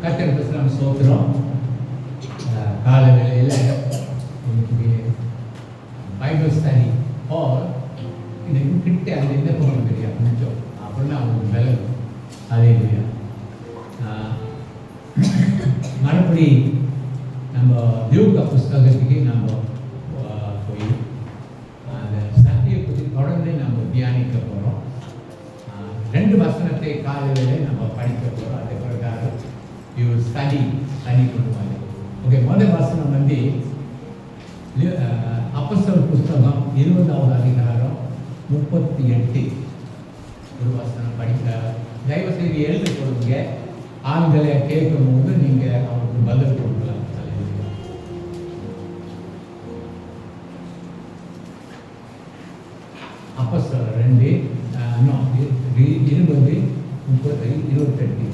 கர்த்தருக்கு நம்ம சோத்திரம். கால வேளையில் இன்னைக்கு பைபிள் ஸ்டடி ஆர் இந்த கிட்ட அந்த எந்த போகணும் தெரியாது கொஞ்சம் அப்படின்னா அவங்களுக்கு விலகும். அதே இல்லையா மறுபடி நம்ம யூகா புஸ்தகத்துக்கு நம்ம போய் அந்த சத்தியை பற்றி தொடர்ந்து நம்ம தியானிக்க போகிறோம். 2 வசனத்தை காலையில் நம்ம படிக்க போகிறோம். அதே பிரகாரம் ஸ்டடி பண்ணுவாங்க. ஓகே, முதல் வசனம் வந்து அப்போஸ்தலர் புஸ்தகம் 20வது அதிகாரம் 38 ஒரு வசனம் படிக்க தயவு செய்து எழுதி கொடுங்க. ஆண்களை கேட்கும்போது நீங்கள் அவருக்கு பதில் கொடுக்கலாம். அப்போஸ்தலர் 2 20 30 28.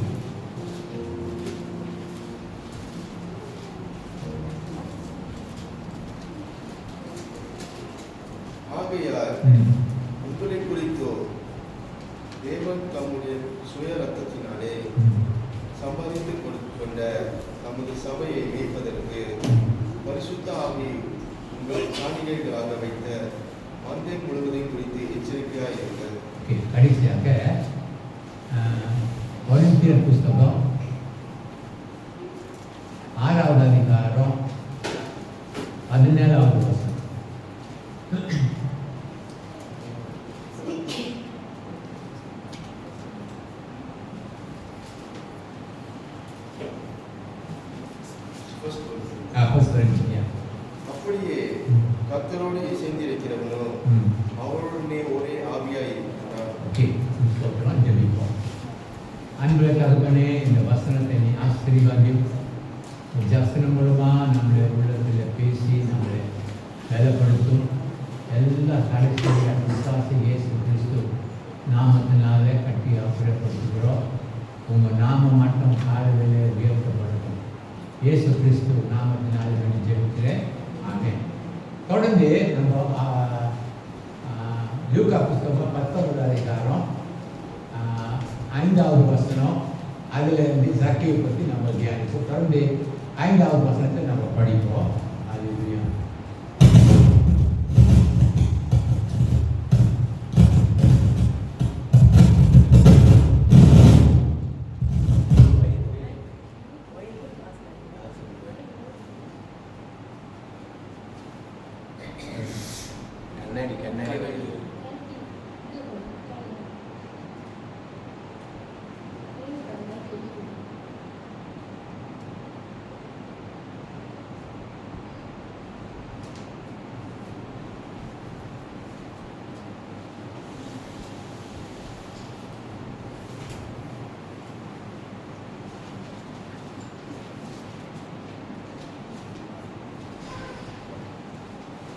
உங்களை குறித்தோ தேவன் தம்முடைய சுய ரத்தத்தினாலே சம்பாதித்து கொண்ட தமது சபையை மேய்ப்பதற்கு பரிசுத்த ஆவி உங்கள் காணிக்கைகளாக வைத்த மந்தை முழுவதையும் குறித்து எச்சரிக்கையாக இருங்கள். கடைசியாக கொரிந்தியர் புஸ்தகம் 6வது அதிகாரம் 17வது வசனம். அப்படியே கர்த்தரோடு இசைந்திருக்கிறவனோ அவருடனே ஒரே ஆவியாய் இருக்கிறார். ஜெபிப்போம். அன்பு தகப்பனே, இந்த வசனத்தை நீ ஆசீர்வதியும். வசனம் மூலமாக நம்மளை உள்ளத்தில் பேசி நம்மளை பலப்படுத்தும். எல்லா கடைசியாக விசுவாசி இயேசு கிறிஸ்து நாமத்தினாலே கட்டி அப்புறப்படுத்துகிறோம். உங்கள் நாமம் மட்டும் காலையிலே உயர்த்தப்படட்டும். இயேசு கிறிஸ்து நாமத்தினாலே நான் ஜெபிக்கிறேன். ஆமென். தொடர்ந்து நம்ம லூக்கா புஸ்தகம் 19வது அதிகாரம் 5வது வசனம் அதில் இருந்து சக்கியை பற்றி நம்ம தியானிப்போம். தொடர்ந்து 5வது வசனத்தை நம்ம படிப்போம். அது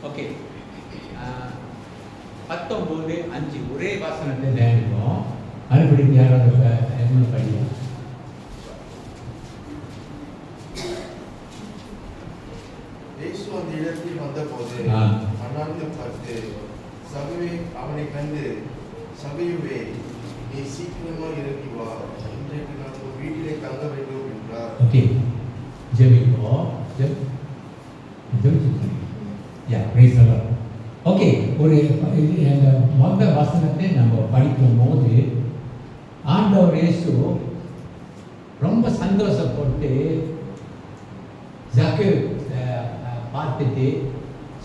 ஓகே. 19:5 ஒரே வசனத்தை தியானிப்போம். மறுபடியும் யாராவது படிக்கும். இயேசு அந்த இடத்தில் வந்தபோது அண்ணாந்து பார்த்து சபையை அவனை கண்டு, சபையுவே நீ சீக்கிரமாக இறங்கி வா, இன்றைக்கு நான் ஒரு வீட்டிலே தங்க வேண்டும் என்றார். ஓகே, ஜெபிப்போம். ஓகே, ஒரு முதல் வசனத்தை நம்ம படிக்கும் போது ஆண்டவர் இயேசு ரொம்ப சந்தோஷப்பட்டு ஜக்கேயு பார்த்துட்டு,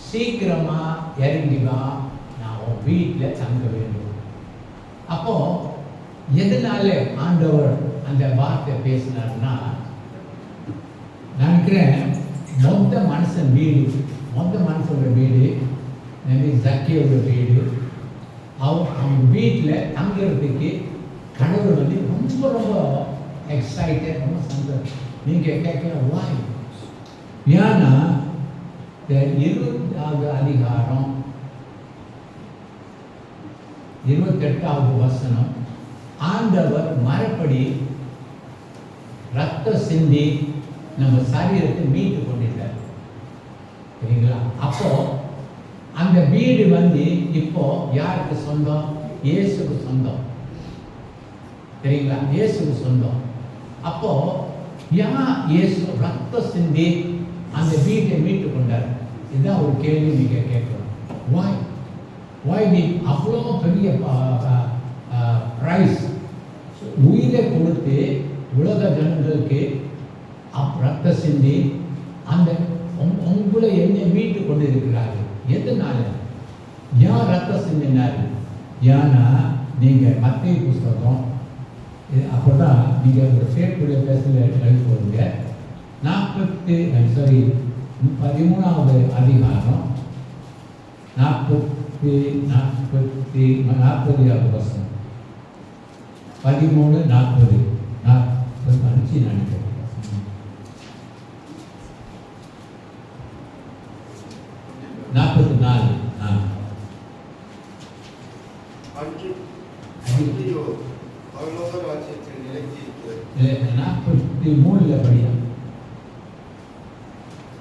சீக்கிரமா இறங்கி வா, நான் உன் வீட்டில் தங்க வேண்டும். அப்போ எதனால ஆண்டவர் அந்த வார்த்தை பேசினார்னா, நினைக்கிறேன் மொத்த மனுஷனோட வீடு ஜக்கேயோட வீடு. அவங்க வீட்டில் தங்குறதுக்கு கடவுள் வந்து ரொம்ப ரொம்ப எக்ஸைட்டட், ரொம்ப சந்தோஷம். நீங்கள் கேட்கலாம் வாய். ஏன்னா 20வது அதிகாரம் 28வது வசனம், ஆண்டவர் மறுபடி ரத்தம் சிந்தி நம்ம சரீரத்தை மீட்டு கொண்டிருக்கார். சரிங்களா? அப்போ அந்த வீடு வந்து இப்போ யாருக்கு சொந்தம்? இயேசுக்கு சொந்தம். சரிங்களா? இயேசுக்கு சொந்தம். அப்போ ஏன் இயேசு ரத்தம் சிந்தி அந்த வீட்டை மீட்டு கொண்டார்? இதுதான் ஒரு கேள்வி நீங்க கேட்கணும். வாய் நீ அவ்வளோ பெரிய பிரைஸ் உயிரை கொடுத்து உலக ஜனங்களுக்கு ரத்த சிந்தி அந்த உங்களை என்னை மீட்டு கொண்டு இருக்கிறார்கள். எதனால? ஏன் ரத்த சிந்தினார்? ஏன்னா நீங்கள் மத்தேயு புஸ்தகம் அப்போ தான் நீங்கள் ஒரு சேர்ப்புடைய பேசல எழுதி போடுங்க. 13வது அதிகாரம் 40வது வசனம் 13, 40, 45 நினைக்கிறேன்.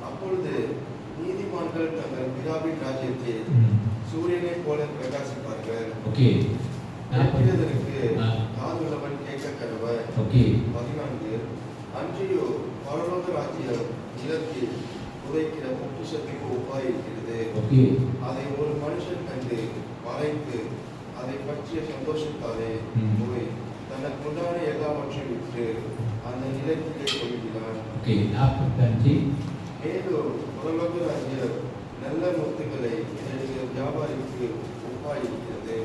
அப்பொழுது நீதிமான்கள் தங்கள் பிதாவின் ராஜ்யத்தில் சூரியனை போல பிரகாசிப்பார்கள். காதுள்ளவன் கேட்க கடவன். 14 அன்றியோ பரலோக ராஜ்யம் நிலத்தில் புதைக்கிற பொக்கிஷத்துக்கு ஒப்பாயிருக்கிறது. அதை ஒரு மனுஷன் கண்டு மறைத்து அதை பற்றிய சந்தோஷத்தாலே போய் தனக்கு உண்டான எல்லாவற்றையும் விட்டு அந்த நிலத்திலே கொள்கிறான். மேலும் பரலோக ராஜ்யம் நல்ல முத்துக்களை என்னுடைய வியாபாரிக்கு ஒப்பாயிருக்கிறது.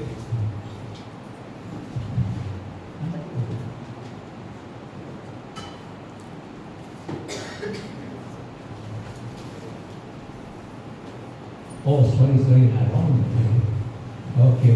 Oh, sorry, I'm wrong. Okay.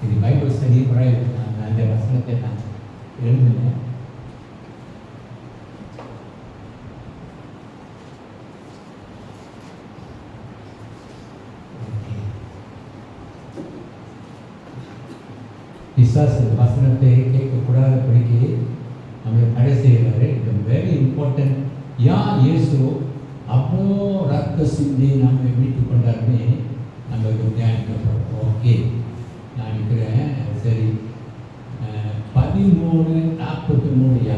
இது பைபிள் ஸ்டடி முறை நான் அந்த வசனத்தை நான் எழுதினேன். பிசாசு வசனத்தை கேட்கக்கூடாதபடிக்கு நம்மளை தடை செய்வார். இது வெரி இம்பார்ட்டன்ட். ஏன் இயேசு அவ்வளோ ரத்த சிந்தி நம்மை மீட்டு கொண்டாருன்னு நம்ம தியானிக்கிறோம். ஓகே, நான் இருக்கிறேன். சரி, 13:43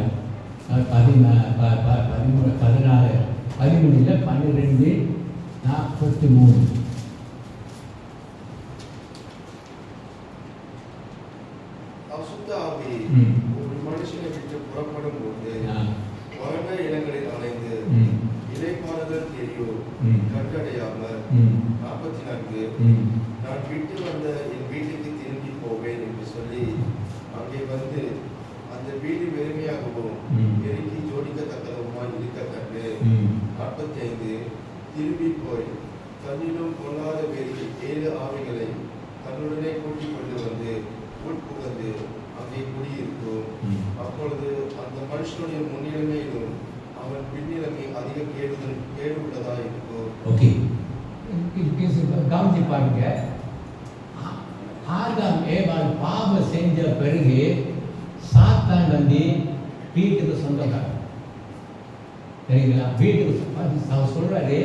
12:43 அசுத்த ஆவி ஒரு மனுஷனை விட்டு புறப்படும் போது வறண்ட இடங்களில் அலைந்து இளைப்பாறுதல் தெரியும் கண்டடையாமல் 44 நான் விட்டு வந்த என் வீட்டுக்கு திரும்பி போவேன் என்று சொல்லி அங்கே வந்து அந்த வீடு வெறுமையாகவும் பெருக்கி ஜோடிக்கத்தக்கதுமாய் இருக்க கண்டு 45 திரும்பி போய் தன்னிலும் கொள்ளாத வேறு 7 ஆவிகளை தன்னுடனே கூட்டிக் கொண்டு வந்து உட்புகந்து அங்கே குடியிருக்கும். அப்பொழுது அந்த மனுஷனுடைய முன்னிலைமையிலும் அவன் பின்னிலைமை அதிக கேடு உள்ளதா இருக்கும். ஓகே, கவனிச்சு பாருங்க. ஆதாம் ஏவாள் பாவம் செஞ்ச பிறகு சாத்தான் வந்து வீட்டுக்கு சொந்தக்காரன். சரிங்களா? வீட்டுக்கு அவர் சொல்றாரு,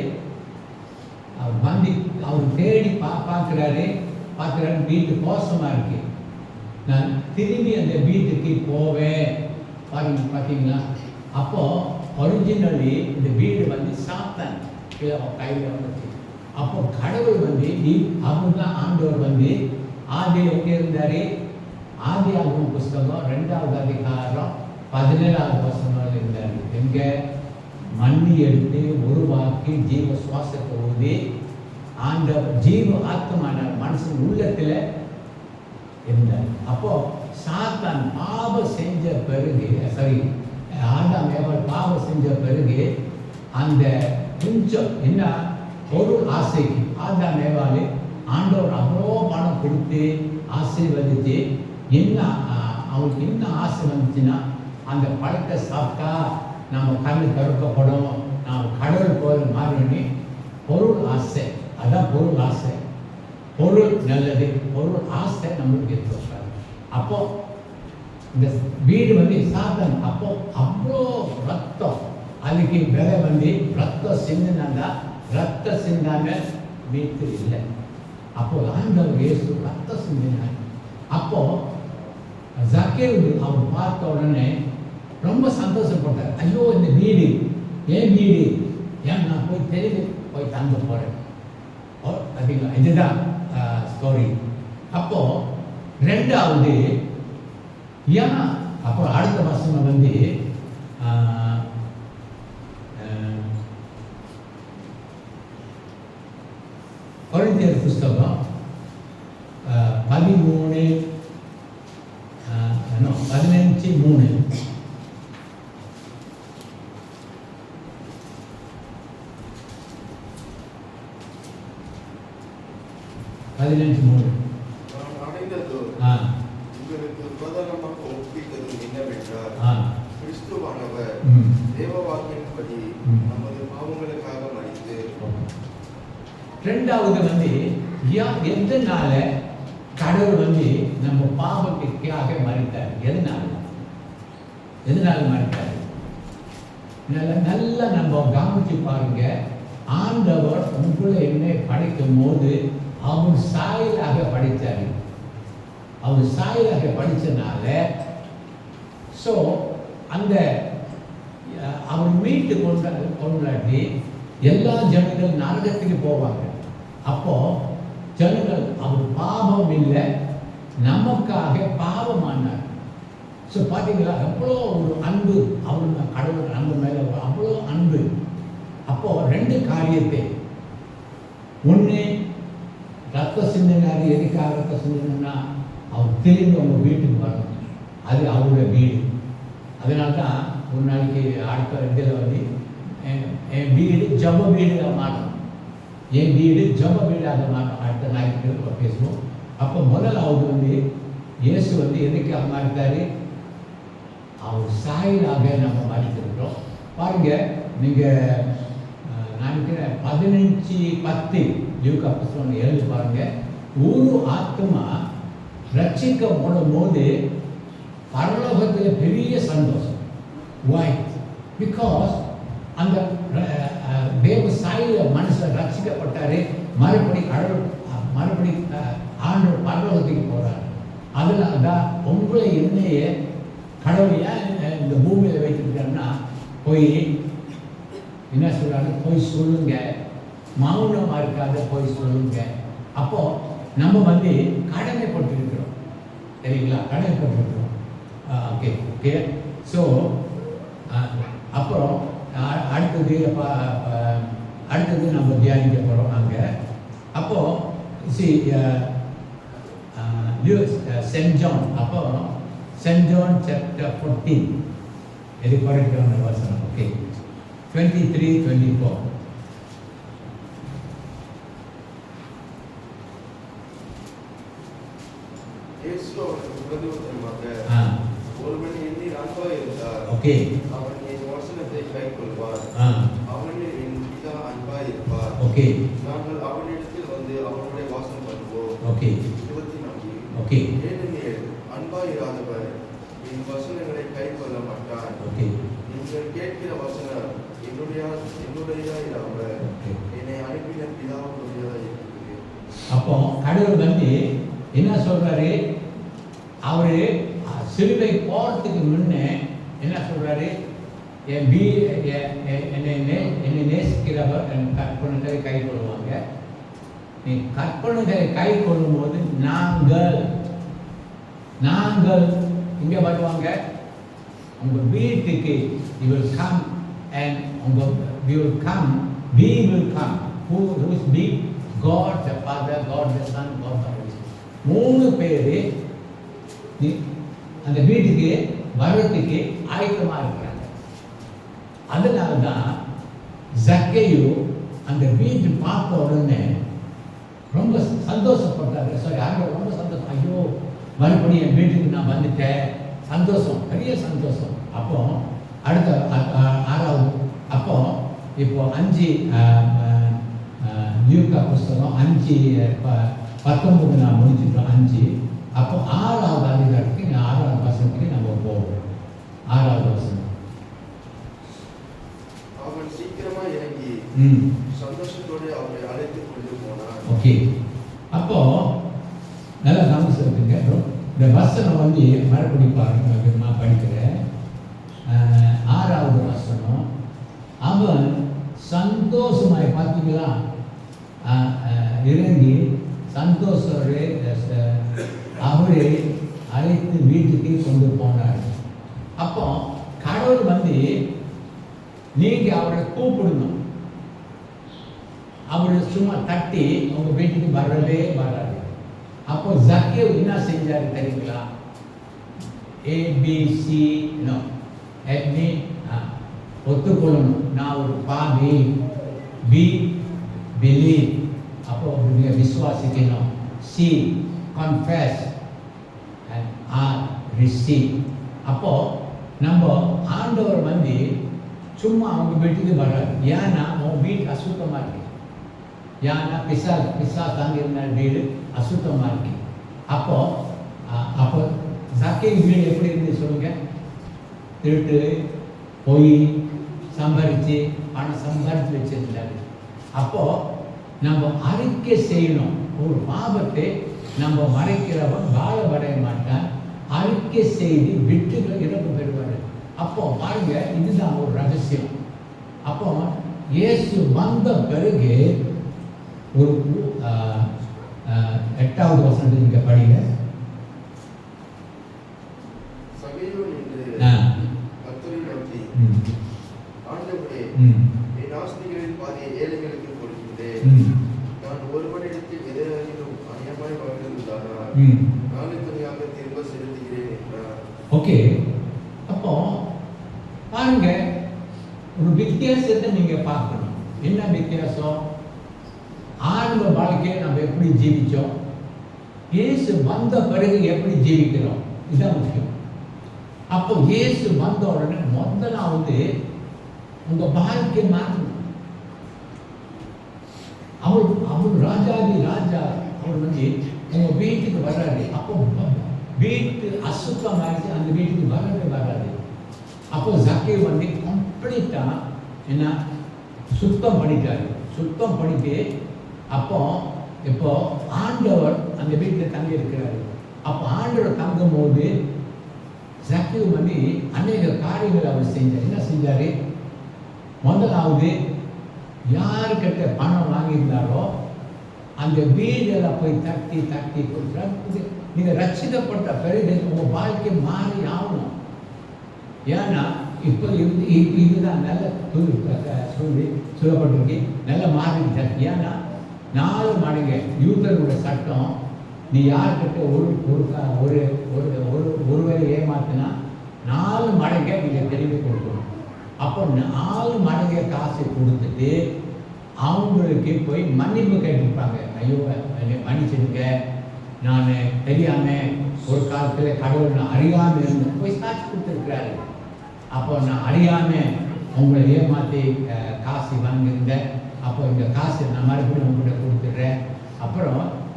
அவர் வந்து அவர் தேடி பார்க்குறாரு. வீட்டு மோசமாக இருக்கு, நான் திரும்பி அந்த வீட்டுக்கு போவேன். பார்த்தீங்களா? அப்போ ஒரிஜினலி இந்த வீடு வந்து சாத்தான் கையில் வந்துச்சு. அப்போ கடவுள் வந்து அவர் தான் ஆண்டவர் வந்து ஆதியில் எங்கே இருந்தார்? ஆதியாகமம் புஸ்தகம் 2வது அதிகாரம் 17வது வசனம் இருந்தார். எங்கே? மண்ணி எடுத்து உருவாக்கி ஜீவ சுவாசத்தை ஊதி அந்த ஜீவ ஆத்மான மனுஷன் உள்ளத்தில் இருந்தார். அப்போ சாத்தான் பாவம் செஞ்ச பிறகு, ஆதாம் ஏவாள் பாவம் செஞ்ச பிறகு அந்த கொஞ்சம் என்ன ஒரு ஆசைக்கு ஆதாம் ஏவாள் ஆண்டவர் அவ்வளோ பணம் கொடுத்து ஆசீர்வதித்து என்ன அவளுக்கு என்ன ஆசை வந்துச்சுன்னா அந்த பழத்தை சாப்பிட்டா நம்ம கண்ணு திறக்கப்படும், நாம் கடவுள் போல மாறி. பொருள் ஆசை, அதான் பொருள் ஆசை. பொருள் நல்லது, பொருள் ஆசை நம்மளுக்கு இருக்கக்கூடாது. அப்போ இந்த வீடு வந்து சாத்தன். அப்போ அவ்வளோ ரத்தம், அதுக்கு விலை வந்து ரத்தம் சிந்தினாங்க. ரத்தம் சிந்தாம வீட்டு இல்லை. அப்போ ஆண்டவர் இயேசு ரத்தம் சிந்தினார். அப்போ ஜக்கேயு அவர் பார்த்த உடனே ரொம்ப சந்தோஷப்பட்டார். ஐயோ, இந்த வீடு ஏன் வீடு, ஏன் நான் போய் தெருவு போய் தங்க போகிறேன். பார்த்தீங்களா, இதுதான் ஸ்டோரி. அப்போ ரெண்டாவது ஏன், அப்புறம் அடுத்த வசனம் வந்து கொரிந்தியர் புஸ்தகம் 13:3 15:3 உங்களுக்கு பிரதானமாக ஒப்பித்தது என்னவென்றால், கிறிஸ்துவானவர் தேவவாக்கின்படி நமது பாவங்களுக்காக மரித்து. ரெண்டாவது வந்து எதனால கடவுள் வந்து நம்ம பாவத்திற்காக மரித்தார்? எதனால மரித்தார்? நல்லா நம்ம கவனிச்சு பாருங்க. ஆண்டவர் உங்களை என்னை படைக்கும் போது அவர் சாயலாக படித்தார். அவர் சாயலாக படித்தனால ஸோ அந்த அவர் மீட்டு கொண்டாடி எல்லா ஜனங்கள் நரகத்துக்கு போவாங்க. அப்போ ஜனங்கள் அவர் பாவம் இல்லை, நமக்காக பாவமானார். ஸோ பார்த்தீங்களா, எவ்வளோ ஒரு அன்பு அவர் கடவுள் அன்பு மேலே அவ்வளோ அன்பு. அப்போ ரெண்டு காரியத்தை, ஒன்று ரத்த சிந்தினார். எதுக்காக ரத்த சிந்தினா, அவர் திரும்பி அவங்க வீட்டுக்கு வரணும். அது அவருடைய வீடு. அதனால தான் ஒரு நாளைக்கு அடுத்த இதில் வந்து என் வீடு ஜப வீடாக மாறும், என் வீடு ஜப வீடாக மாறும். அடுத்த நாளைக்கு பேசுவோம். அப்போ முதலாவது வந்து இயேசு வந்து எதுக்காக மாறிட்டாரு? அவர் சாயலாக நம்ம மாறித்திருக்கிறோம். பாருங்க, நீங்கள் நினைக்கிறேன் 15:10 லூக்கா புத்தகம் எழுதி பாருங்க. ஒரு ஆத்மா ரட்சிக்கப்படும் போது பரலோகத்தில் பெரிய சந்தோஷம். Why? Because அந்த தேவ சாயில மனுஷன் ரட்சிக்கப்பட்டாரு, மறுபடி ஆண்டு பரலோகத்துக்கு போறாரு. அதனால தான் உங்களை என்னைய கடவுள் ஏன் இந்த பூமியில் வைத்திருக்காருன்னா, போய் என்ன சொல்றாரு, போய் சொல்லுங்க, மௌனமாக இருக்காத போய் சொல்லுங்க. அப்போ நம்ம வந்து கடமைப்பட்டிருக்கிறோம், சரிங்களா? கடமைப்பட்டிருக்கிறோம். Okay okay. ஸோ அப்புறம் அடுத்தது நம்ம தியானிக்க போகிறோம் அங்கே. அப்போது சென்ட் ஜான், அப்போ சென்ட் ஜான் சாப்டர் 14 இது கரெக்டான வசனம். ஓகே, 23-24. ஒருவன் என்னில் அன்பாய் இருந்தார், அவன் என் வசனத்தை கைக்கொள்வார், அவனில் என் பிதா அன்பாய் இருப்பார், நாங்கள் அவனிடத்தில் வந்து அவனுடைய வாசம் பண்ணுவோம். 24. ஏனெனில் அன்பாய் இராதவர் என் வசனங்களை கைக்கொள்ள மாட்டார். நீங்கள் கேட்கிற வசனம் என்னுடையதா இராமல் என்னை அனுப்பின பிதாவுடையதா இருக்குது. அப்போ கடவுள் வந்து என்ன சொல்றாரு? அவரு சிலுவை போறதுக்கு முன்னே என்ன சொல்றாரு? என்னை நேசிக்கிறவர் என் கற்பனைகளை கை கொள்வாங்க. நீ கற்பனைகளை கை கொள்ளும் போது நாங்கள் இங்கே வருவாங்க, உங்க வீட்டுக்கு you will come and we will come. Who is we? God the Father, God the Son, God the Holy Spirit. மூணு பேரு அந்த வீட்டுக்கு வர்றதுக்கு ஆயத்தமாக இருக்கிறாங்க. அதனால தான் ஜக்கேயு அந்த வீட்டு பார்த்த உடனே ரொம்ப சந்தோஷப்பட்டாரு. சாரி, ரொம்ப சந்தோஷம். ஐயோ, மறுபடியும் என் வீட்டுக்கு நான் வந்துட்டேன், சந்தோஷம், பெரிய சந்தோஷம். அப்போ அடுத்த 6வது, அப்போ இப்போ 5 லூக்கா புஸ்தகம் 5:19 நான் முடிச்சுட்டோம். 5 அப்போ 6வது அதிகாரத்துக்கு 6வது வசனத்துக்கு நம்ம போவோம். 6வது வசனம். அவன் சீக்கிரமா இறங்கி சந்தோஷத்தோடு அவரை அழைத்துக் கொண்டு போனான். ஓகே, அப்போ நல்லா கவனிச்சுருக்குங்க. இந்த வசனம் வந்து மறுபடி பாருங்க, நான் படிக்கிறேன். 6வது வசனம். அவன் சந்தோஷமாய், பார்த்தீங்களா, இறங்கி சந்தோஷோடு அவரை அழைத்து வீட்டுக்கு கொண்டு போனார். அப்போ கடவுள் வந்து நீங்க அவரை கூப்பிடணும். அவரை சும்மா தட்டி உங்க வீட்டுக்கு வரவே வராது. அப்போ ஜக்கேவ் என்ன செஞ்சாரு தெரியுங்களா? ABC நோ எட்னி ஒத்துக்கொள்ளணும். நான் ஒரு பாவி. பி பிலீவ், அப்போ நீங்க விசுவாசிக்கணும். C confess and or receive. அப்போ நம்ம ஆண்டவர் வந்து சும்மா அவங்க வீட்டுக்கு வர்றாரு. ஏன்னா உன் வீடு அசுத்தமாக இருக்கு. ஏன்னா பிசா தாங்கியிருந்த வீடு அசுத்தமாக இருக்கு. அப்போ ஜக்கேவ் வீடு எப்படி இருந்து சொல்லுங்க? திருட்டு, பொய், சம்பாரிச்சு பணம் சம்பாரித்து வச்சிருந்தாரு. அப்போ நம்ம அறிக்கை செய்யணும். ஒரு பாவத்தை நம்ம மறைக்கிறவன் வாழ மாட்டான். அறிக்கை செய்து வெற்றிகள் இறப்பு பெறுவார். அப்போ பாருங்க, இதுதான் ஒரு ரகசியம். அப்போ இயேசு வந்த பிறகு ஒரு 8வது வசனத்தை நீங்க படிங்க. சகேயு என்று கர்த்தரை நோக்கி, ஆண்டவரே, என் ஆஸ்திகளில் பாதியை ஏழைகளுக்கு கொடுக்கின்றேன். நான் ஒருவனிடத்தில் எதிராகிலும் அநியாயமாய் வாழ்ந்திருந்தாரா நாளுக்குறையாக திரும்ப செலுத்துகிறேன் என்றார். ஓகே, அப்போ பாருங்க, ஒரு வித்தியாசத்தை நீங்க பார்க்கணும். என்ன வித்தியாசம்? ஆரம்ப வாழ்க்கையை நம்ம எப்படி ஜீவிச்சோம், இயேசு வந்த பிறகு எப்படி ஜீவிக்கிறோம், இதுதான் முக்கியம். அப்போ இயேசு வந்த உடனே முதலாவது உங்க வாழ்க்கை மாற்றணும். அவர் ராஜாதி ராஜா. அவர் வந்து உங்க வீட்டுக்கு வர்றாரு. அப்போ வீட்டு அசுத்தமாகிடுச்சு, அந்த வீட்டுக்கு வரவே வராது. அப்போ ஜக்கேவ் வந்து கம்ப்ளீட்டா என்ன சுத்தம் பண்ணிட்டாரு. சுத்தம் பண்ணிட்டு அப்போ இப்போ ஆண்டவர் அந்த வீட்டில் தங்கி இருக்கிறாரு. அப்போ ஆண்டவர் தங்கும் போது ஜக்கேவ் வந்து அநேக காரியங்கள் அவர் செஞ்சார். என்ன செஞ்சாரு? முதலாவது யாருக்கிட்ட பணம் வாங்கியிருந்தாரோ அந்த வீடெல்லாம் போய் தட்டி தட்டி கொடுக்குறாரு. நீங்கள் ரட்சிக்கப்பட்ட பிறகு உங்கள் வாழ்க்கை மாறி ஆகணும். ஏன்னா இப்போ இதுதான் நல்ல சொல்லப்பட்டிருக்கு, நல்ல மாறிட்டார். ஏன்னா 4 மடங்கு யூதரோட சட்டம், நீ யார்கிட்ட ஒருவரை ஏமாத்தினா 4 மடங்கை நீங்கள் திரும்பி கொடுக்கணும். அப்போ 4 மடங்கை காசை கொடுத்துட்டு அவங்களுக்கு போய் மன்னிப்பு கேட்டிருப்பாங்க. ஐயோ என்னை மன்னிச்சிடுங்க, நான் தெரியாமல் ஒரு காலத்தில் கடவுள் நான் அறியாமல் இருந்து போய் சாட்சி கொடுத்துருக்கிறாரு. அப்போ நான் அறியாமல் உங்களை ஏமாற்றி காசு வாங்கியிருந்தேன். அப்போ இந்த காசு நான் மறுபடியும் உங்கள்கிட்ட கொடுத்துட்றேன்.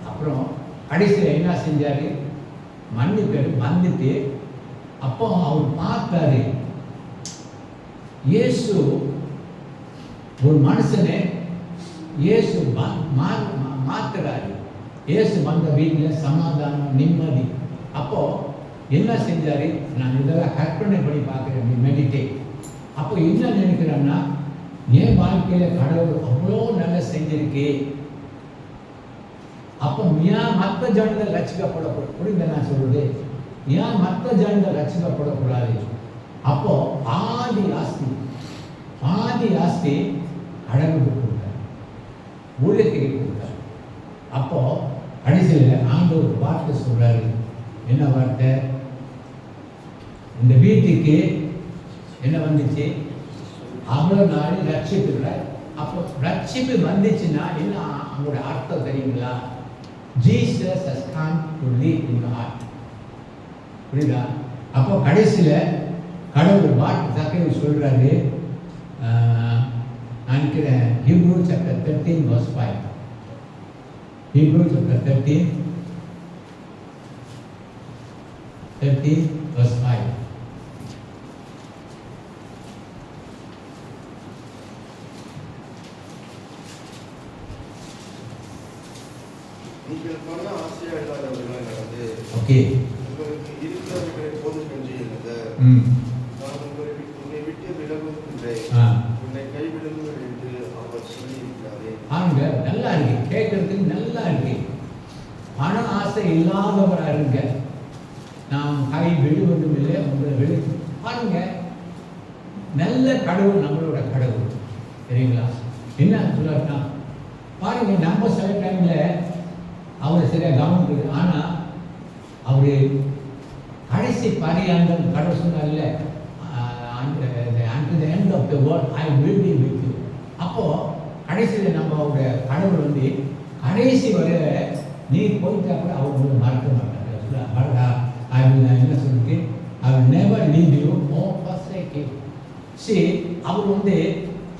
அப்புறம் கடைசியில் என்ன செஞ்சார்? மன்னிப்பு வந்துட்டு அப்போ அவர் பார்த்தாரு, இயேசு ஒரு மனுஷனை இயேசு மாத்துறாரு. இயேசு வந்த வீட்டில் சமாதானம், நிம்மதி. அப்போ என்ன செஞ்சாரு? நான் இதெல்லாம் கற்பனை பண்ணி பார்க்குறேன், மெடிடேட். அப்போ என்ன நினைக்கிறேன்னா, என் வாழ்க்கையில கடவுள் அவ்வளோ நல்லா செஞ்சிருக்கு. அப்போ ஏன் மற்ற ஜனங்கள் ரட்சிக்கப்படக்கூடாது? புரியுங்க நான் சொல்றது? ஏன் மற்ற ஜனங்கள் ரட்சிக்கப்படக்கூடாது? அப்போ பாதி ஆஸ்தி கடவுளுக்கு கொடுத்தார், ஊழியத்துக்கு கொடுத்தார். அப்போ கடைசியில் ஆண்டவர் வார்த்தை சொல்றாரு. என்ன வார்த்தை? இந்த வீட்டுக்கு என்ன வந்துச்சு? அவ்வளோ நாள் ரட்சிப்பு. அப்போ ரட்சிப்பு வந்துச்சுன்னா என்ன அவங்களோட அர்த்தம் தெரியுங்களா? Jesus has come to live in your heart. புரியுதா? அப்போ கடைசியில் கடவுள் சக்கையை சொல்கிறாரு, நினைக்கிறேன் Hebrew chapter 13 verse 5. Hebrew chapter 13 verse 5. நீங்கள் பண ஆசையா இல்லாதவர்களாக நடந்து ஓகே உங்களுக்கு இருக்கிறவர்களை போதும் என்று இருந்த நான் உன்னை விட்டு விலகுவதில்லை, உன்னை கைவிடுங்கள் என்று அவர் சொல்லியிருக்கிறாரே. ஆங்க நல்லா இருக்கு, கேட்கறதுக்கு நல்லா இருக்கு. பண ஆசை இல்லாதவரா இருங்க, நாம் கை விடுவதும் இல்லை, உங்களை விடு பாருங்க. நல்ல கடவுள் நம்மளோட கடவுள், சரிங்களா? என்ன சொல்லுறா பாருங்க, நம்ம சில டைம்ல அவரை சரியாக கவனிக்குது, ஆனால் அவரு கடைசி பரியாண்டம் கடவுள் சொன்னார்ல, until the end of the world I will be with you. அப்போ கடைசியில் நம்ம அவருடைய கடவுள் வந்து கடைசி வரை நீ போயிட்டா கூட அவர் உங்களை மறக்க மாட்டாங்க. என்ன சொல்லிட்டு I will never leave you or forsake you. சரி, அவர் வந்து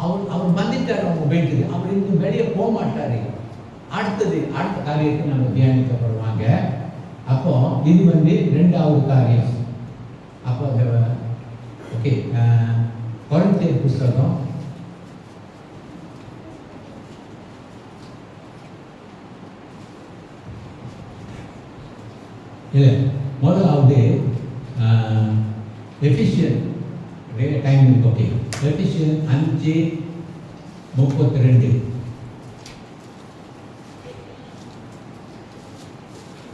அவர் வந்துட்டார் அவங்க வீட்டுக்கு, அவர் இன்னும் வெளியே போக மாட்டாரு. அடுத்த காரியத்தை நம்ம தியானிக்கப்படுவாங்க. அப்போ இது வந்து 2வது காரியம். அப்போ ஓகே, கொரிந்தியர் புஸ்தகம் இல்லை, முதலாவது எஃபிஷியன் டைம் இருக்கு. ஓகே, எஃபிஷியன் 5:32.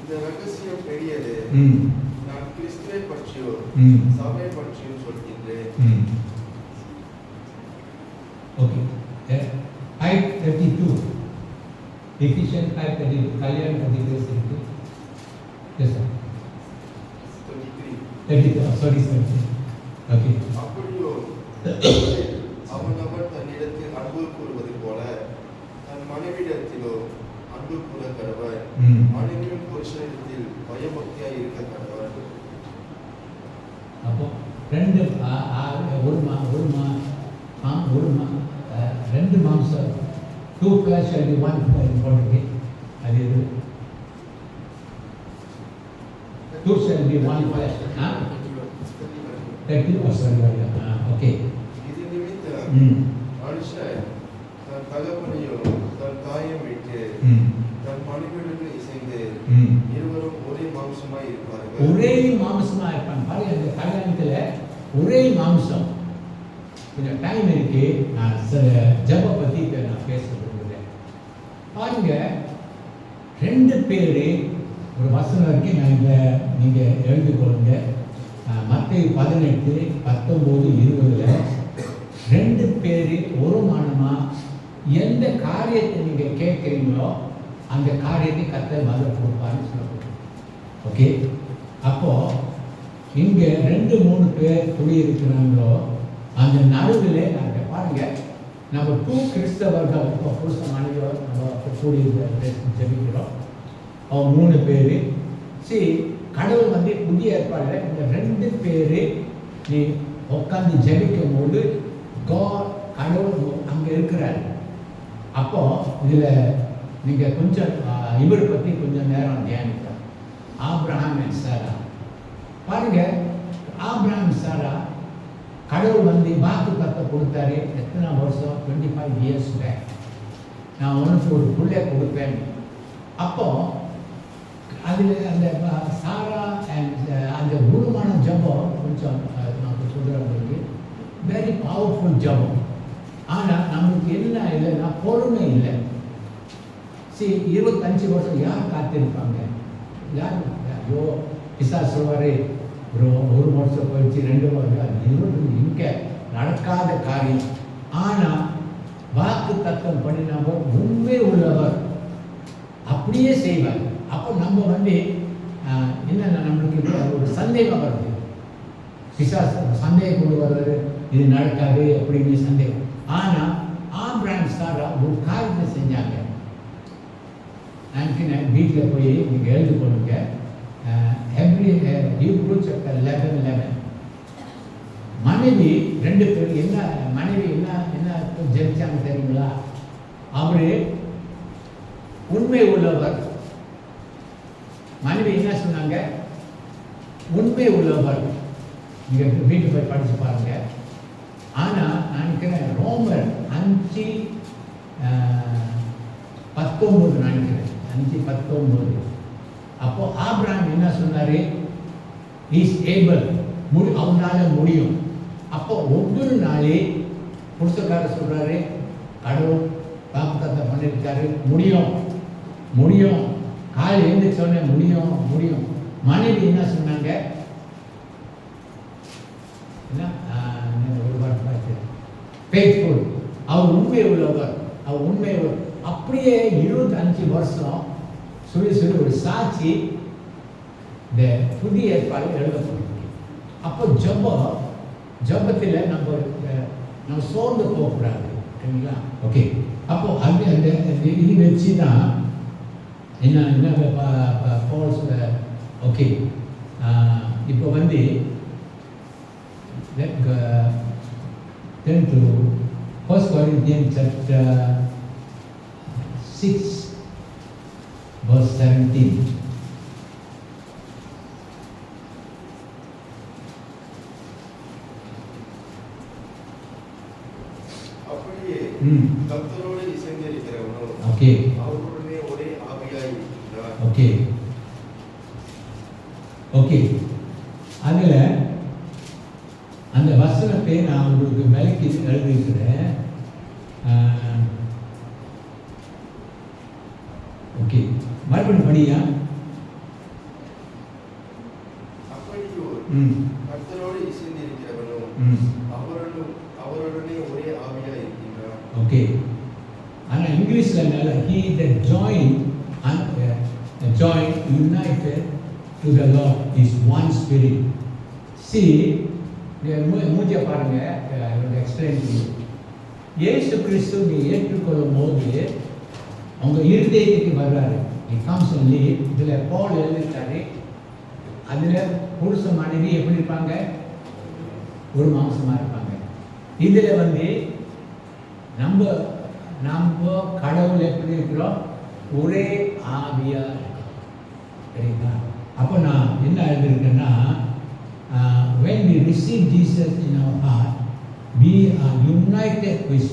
இந்த ரகசியம் பெரியது, நான் கிறிஸ்துவை பற்றியோ சபை பற்றியோ சொல்கின்றேன். ஓகே, 5:32 எஃபிஷியன் 5:32 கல்யாணம் பற்றி பேசிருக்கு. Yes sir, 33 sorry sir. Okay, அப்படியோ அவனவர் தன்னிடத்தில் அன்பு கூறுவது போல தன் மனைவியிடத்திலோ அன்பு கூற கடவர். மனைவியும் புருஷனிடத்தில் பயபக்தியாய் இருக்க கடவர். அப்போ ரெண்டு மாம்சம், 2 flesh shall be 1 போட்டிருக்கு. அது இது 2 shall be 1 flesh. 30 ஓகே. இது நிமித்தம் மனுஷன் தன் தகப்பனையோ தன் தாயை விட்டு தன் மனைவியுடன் இசைந்து இருவரும் ஒரே மாம்சமாய் இருப்பார்கள். ஒரே மாம்சமா இருப்பாங்க. பாருங்க, அந்த கல்யாணத்துல ஒரே மாம்சம். கொஞ்சம் டைம் இருக்கு, நான் சில ஜப பத்தி நான் பேச விரும்புகிறேன். பாருங்க, 2 பேரு, ஒரு வசனம் இருக்கு, நான் நீங்க எழுதிக்கொள்ளுங்க. மத்தேயு 18:19-20 2 பேரு ஒரு மனமா எந்த காரியத்தை நீங்க கேட்குறீங்களோ அந்த காரியத்தை கர்த்தர் மதம் கொடுப்பாருன்னு சொல்லப்படுது. ஓகே, அப்போ இங்க 2-3 பேர் குடியிருக்கிறாங்களோ அந்த நடுவில் நாங்கள் பாருங்க, நம்ம 2 கிறிஸ்தவர்கள் இப்போ புருஷ மனைவியோட நம்ம கூடி ஜெபிக்கிறோம். அவங்க 3 பேர். சரி, கடவுள் வந்து புதிய ஏற்பாடில் இந்த 2 பேர் நீ உட்காந்து ஜெபிக்கும் போது கடவுள் அங்கே இருக்கிறார். அப்போ இதில் நீங்கள் கொஞ்சம் இவரை பற்றி கொஞ்சம் நேரம் தியானிக்கலாம். ஆபிரகாம் அண்ட் சாரா. பாருங்க, ஆபிரகாம் சாரா கடவுள் வந்து வாக்குத்தத்தை கொடுத்தாரு. எத்தனை வருஷம்? 25 years பேக். நான் உனக்கு ஒரு பிள்ளை கொடுப்பேன். அப்போ அதில் அந்த சாரா அண்ட் அந்த குருமான ஜபம் கொஞ்சம் நமக்கு சொல்கிறவங்களுக்கு வெரி பவர்ஃபுல் ஜபம். ஆனால் நம்மளுக்கு என்ன இல்லைன்னா பொறுமை இல்லை. சரி, 25 வருஷம் யார் காத்திருப்பாங்க? யார்? ஐயோ, பிசாசு சொல்வார், ஒரு வருஷம் போயிடுச்சு, 2 வருஷம், 20 இங்கே நடக்காத காரியம். ஆனால் வாக்கு தத்தம் பண்ணினவர் உண்மை உள்ளவர், அப்படியே செய்வார். அப்போ நம்ம வந்து என்னென்ன நம்மளுக்கு ஒரு சந்தேகம் வருது. பிசாசு சந்தேகம் கொண்டு வர்றது, இது நடக்காது அப்படின்னு சந்தேகம். ஆனால் ஆபிரகாம் சாரா ஒரு காரியத்தை செஞ்சாங்க. நான் வீட்டில் போய் நீங்கள் எழுதி கொள்ளுங்க. Hebrew chapter 11:11. மனைவி 2 பேர் மனைவி என்ன ஜெபிச்சாங்க தெரியுங்களா? அவரு உண்மை உள்ளவர். மனைவி என்ன சொன்னாங்க? உண்மை உள்ளவர். நீங்க வீட்டு போய் படிச்சு பாருங்க. ஆனா நான் நினைக்கிறேன் ரோமர் 5:19 நினைக்கிறேன். 5:19. அப்போ ஆபிரகாம் என்ன சொன்னாரு? இஸ் ஏபிள், அவனால முடியும். அப்போ ஒவ்வொரு நாளே புருஷக்காரர் சொல்றாரு, கடவுள் வாக்குத்தத்தத்தை பண்ணிருக்காரு, முடியும். காலை எழுந்து சொன்ன முடியும். மனைவி என்ன சொன்னாங்க? ஒரு வார்த்தை ஃபெய்த்ஃபுல், அவர் உண்மை உள்ளவர். அப்படியே 25 வருஷம் சொல்லி ஒரு சாட்சி இந்த புதிய ஏற்பாடு எழுதப்பட்டிருக்கு. அப்போ ஜபத்தில் நம்ம சோர்ந்து போகக்கூடாது, சரிங்களா? ஓகே, அப்போ அந்த இது வச்சு தான் என்ன ஓகே. இப்போ வந்து turn to 1 Corinthians chapter 6 verse 17. அப்படியே கர்த்தரோடு இசைந்திருக்கிறவனோ ஓகே அவருடனே ஒரே ஆவியாய் இருக்கிறார். ஓகே அதுல அந்த வசனத்தை நான் உங்களுக்கு விலைக்கு எழுதியிருக்கிறேன். ஓகே, மறுபடியும் படியா. அப்படியோ கர்த்தரோடு இசைந்திருக்கிறவனோ அவருடனே ஒரே ஆவியாய் இருக்கிறார். ஓகே, ஆனா இங்கிலீஷ்ல நல்ல he that joined united to the Lord is one spirit. See, மூஞ்ச பாருங்க, எக்ஸ்பிளைன் பண்ணி. இயேசு கிறிஸ்து நீ ஏற்றுக்கொள்ளும் போது அவங்க இருதயத்துக்கு வர்றாரு. இதுல பவுல் எழுதிட்டாரு. அதுல புருஷ மனைவி எப்படி இருப்பாங்க? ஒரு மாம்சமா இருப்பாங்க. இதுல வந்து நம்ம கடவுள் எப்படி இருக்கிறோம்? ஒரே ஆவியா இருக்கோம், சரிங்களா? அப்போ நான் என்ன எழுதியிருக்கேன்னா, when we receive Jesus in our heart, we are united with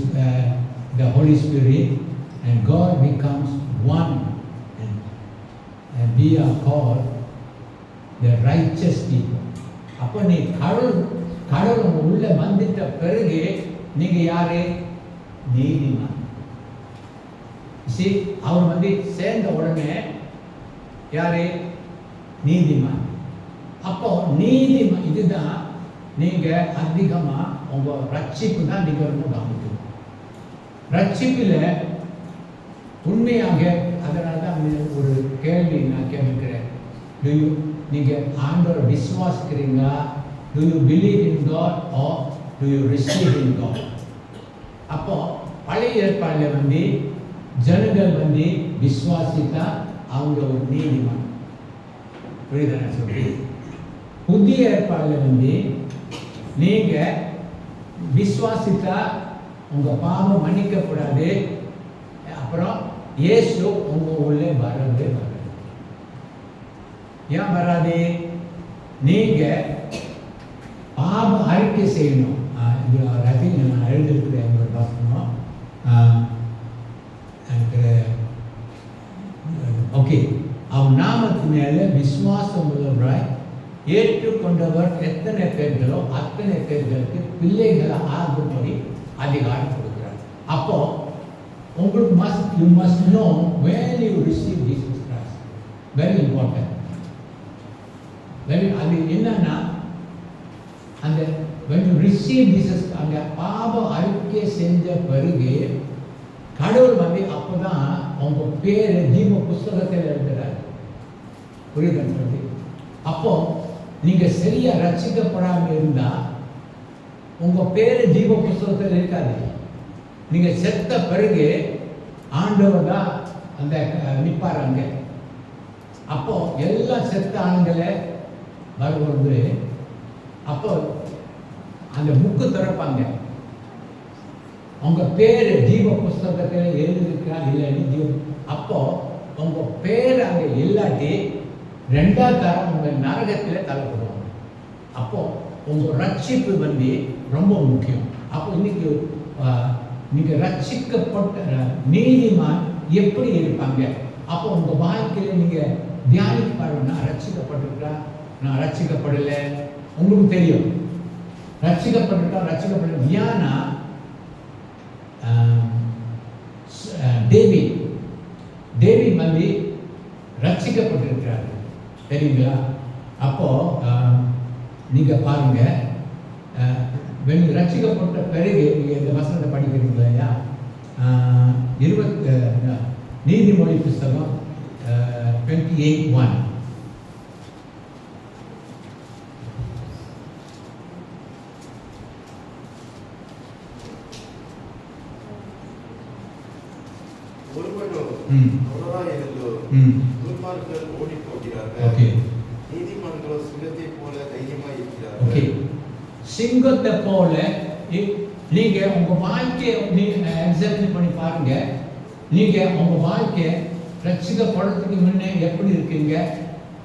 the Holy Spirit and God becomes one, and we are called the righteous people. அப்போ நீ கடவுள் உள்ள வந்துட்ட பிறகு நீங்க யாரு? நீதிமான். அவர் வந்து சேர்ந்த உடனே யாரு? நீதிமான். அப்போ நீதிமான் இதுதான் நீங்க அதிகமா உங்க ரட்சிப்பு தான் நீங்க ரொம்ப கவனிக்கணும். ரட்சிப்புல உண்மையாக, அதனால தான் ஒரு கேள்வி நான் கேட்கிறேன். நீங்க ஆண்டவரை விசுவாசிக்கிறீங்களா? Do you believe in God or do you receive in God? அப்போ பழைய ஏற்பாடுல வந்து ஜனங்கள் வந்து விசுவாசித்தா அவங்க ஒரு நீதிமான், புரியுதா நான் சொல்லி? புதிய ஏற்பாடுல வந்து நீங்க விசுவாசித்தா உங்க பாவம் மன்னிக்கப்படாது. அப்புறம் இயேசு உங்க உள்ளே வரவே வராது. ஏன் வராது? நீங்க பாவம் அறிக்கை செய்யணும். நான் எழுதியிருக்கிறேன் ஒரு வாசனம். ஓகே, அவர் நாமத்து மேல விசுவாசம் உள்ளவராய் ஏற்றுக்கொண்டவர் எத்தனை பேர்களோ அத்தனை பேர்களுக்கு பிள்ளைகளை ஆகும்படி அதிகாரம் கொடுக்கிறார். அப்போ உங்களுக்கு you must know when you receive Jesus Christ. Very important. அது என்னன்னா, அந்த when you receive Jesus, அந்த பாவ அறிக்கை செஞ்ச பிறகு கடவுள் வந்து அப்பதான் உங்க பேரு ஜீவ புஸ்தகத்தில் எழுதுறாரு, புரியுதுன்னு சொல்லி. அப்போ நீங்க சரியா ரட்சிக்கப்படாம இருந்தா உங்க பேரு ஜீவ புஸ்தகத்தில் இருக்காது. நீங்க செத்த பிறகு ஆண்டவர் தான் அந்த நிப்பாராங்க. அப்போ எல்லா செத்த ஆண்களை வரும்போது அப்போ அந்த புக்கு திறப்பாங்க. உங்க பேர் ஜீவ புஸ்தகத்தில் எழுதிருக்கா இல்லைன்னு அப்போ உங்க பேர் அங்கே இல்லாட்டி 2வது தரம் உங்க நரகத்தில் தள்ளப்படுவாங்க. அப்போ உங்க ரட்சிப்பு வந்து ரொம்ப முக்கியம். அப்போ இன்னைக்கு நீங்க ரட்சிக்கப்பட்ட நீதிமான் எப்படி இருப்பாங்க? அப்போ உங்க வாழ்க்கையில நீங்க தியானிக்க பாருங்க, நான் ரட்சிக்கப்பட்டிருக்கா, நான் ரட்சிக்கப்படலை. உங்களுக்கு தெரியும் ரட்சிக்கப்பட்டிருக்கா ரட்சிக்கப்படல. ஏன்னா தேவி வந்து ரட்சிக்கப்பட்டிருக்கிறாரு, தெரியுங்களா? அப்போ நீங்க பாருங்க, ரட்சிக்கப்பட்ட பிறகு நீங்க இந்த வசனத்தை படிக்கிறீங்களா இல்லையா? 20 நீதிமொழி புஸ்தகம் 28:1. துன்மார்க்கர் ஓடி போகிறார்கள், நீதிமான்களோ சிங்கத்தை போல தைரியமாய் இருக்கிறார்கள். சிங்கத்தை போல நீங்க உங்க வாழ்க்கையை எக்ஸாம்பிள் பண்ணி பாருங்க. நீங்க உங்க வாழ்க்கையை ரட்சிக்கப்படுறதுக்கு முன்னே எப்படி இருக்கீங்க,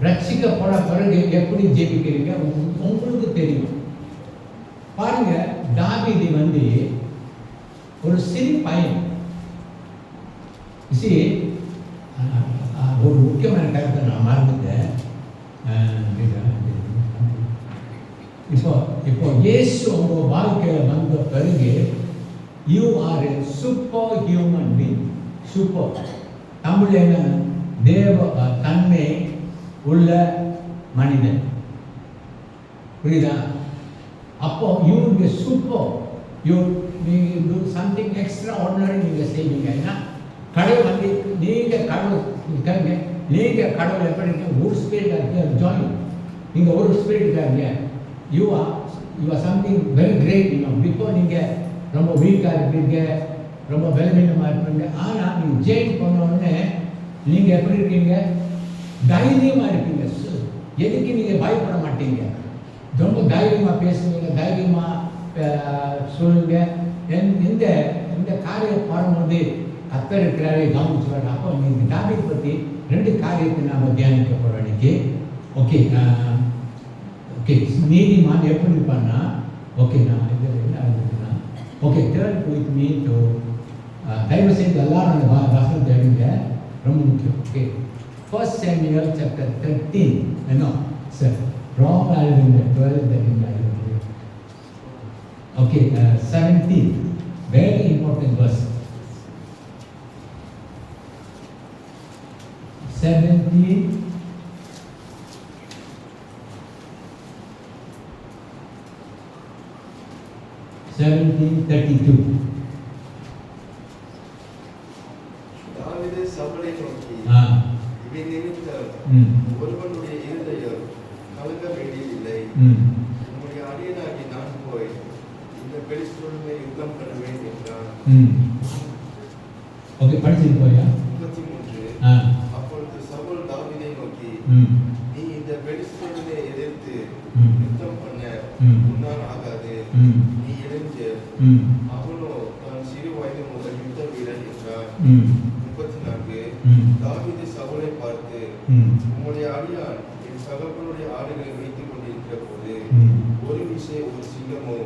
ரட்சிக்கப்பட பிறகு எப்படி ஜெபிக்கிறீங்க உங்களுக்கு தெரியும். பாருங்க, தாவீது வந்து ஒரு சிறு பையன். ஒரு முக்கியமான கருத்தை நான் மறந்துட்டேன். இப்போ இயேசு உங்க வாழ்க்கையில் வந்த பிறகு you are a super human being. Super Tamil என்ன? தேவ தன்மை உள்ள மனிதன். புரியுதா? அப்போ யூ வில் சூப்பர், நீங்க டூ சம்திங் எக்ஸ்ட்ரா ஆர்டினரி நீங்க செய்வீங்க. ஏன்னா கடவுள் வந்து நீங்க கடவுள் இருக்காங்க, நீங்க கடவுள் எப்படி இருக்க ஒரு ஸ்பிரிட் இருக்கு, ஜாயின் நீங்க ஒரு ஸ்பிரிட் இருக்காங்க. You are something very great. Before நீங்க ரொம்ப வீக்காக இருப்பீங்க, ரொம்ப பலவீனமாக இருப்பீங்க. ஆனால் நீங்கள் ஜெயின் பண்ண உடனே நீங்கள் எப்படி இருக்கீங்க? தைரியமாக இருப்பீங்க. எதுக்கு நீங்கள் பயப்பட மாட்டீங்க, ரொம்ப தைரியமாக பேசுவீங்க, தைரியமாக சொல்லுங்க. இந்த காரியம் பாடும்போது கர்த்தர் இருக்கிறாரே கவனிச்சுவாங்க. அப்போ நீங்கள் தாவீதை பற்றி 2 காரியத்தை நாம் தியானிக்க போகிறோம் இன்னைக்கு. ஓகே ஓகே நீதிமான் எப்படி இருப்பான்னா, ஓகே நான் இதில் என்ன ஆகுதுன்னா, okay turn with me to தயவு செய்து எல்லாரும் அந்த வசனத்தை எடுங்க, ரொம்ப முக்கியம். Okay 1 Samuel chapter 13. என்ன சார் ராங் ஆகுதுங்க, 12 ஆகுது. Okay 17, very important verse. 17 17:32. தாவீது சவுலை நோக்கி, இவன் நிமித்தம் ஒருவனுடைய இருதயம் கலங்க வேண்டியதில்லை. உன்னுடைய அடியனாகி நான் போய் இந்த பெலிஸ்தருடனே யுத்தம் பண்ணுவேன் என்றான். ஓகே படிச்சிட்டு போயா 33. அப்பொழுது சவுல் தாவீதை நோக்கி, நீ இந்த பெலிஸ்தருடனே எதிர்த்து யுத்தம் பண்ண உன்னால் ஆகாது. நீ எழுந்து அவனோ தான் சிறு வயது முதல் யுத்த வீரன் என்றார். 34. தாவீது சவுலை பார்த்து, உம்முடைய அடியான் என் தகப்பனுடைய ஆடுகளை வைத்துக் கொண்டிருக்கிற போது ஒரு விசை ஒரு சிங்கமோ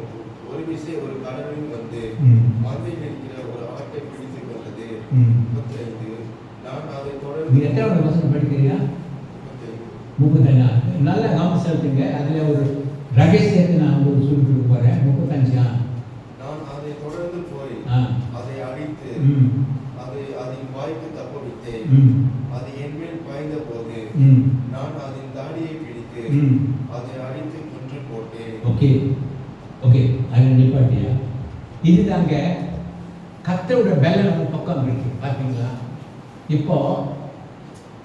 ஒரு விசை ஒரு கடவுளும் வந்து மந்தையில் இருக்கிற ஒரு ஆட்டை பிடித்துக் கொண்டது. 35. நான் அதை தொடர்ந்து எத்தனை வசனம் படிக்கிறியா? 35. நல்ல கவனம் செலுத்துங்க. அதில் ஒரு ரகசியத்தை நான் உங்களுக்கு சொல்லி கொடுக்க போகிறேன். 35. நான் அதை தொடர்ந்து போய் அதை அடித்து அதன் வாய்க்கு தப்பவிட்டேன். அது என் மேல் பாய்ந்த போது நான் அதன் தாடியை பிடித்து அதை அடித்து கொன்று போட்டேன். ஓகே ஓகே அது நிப்பாட்டியா? இதுதாங்க கர்த்தரோட பலம் நம்ம பக்கம் இருக்கு. பார்த்தீங்களா? இப்போ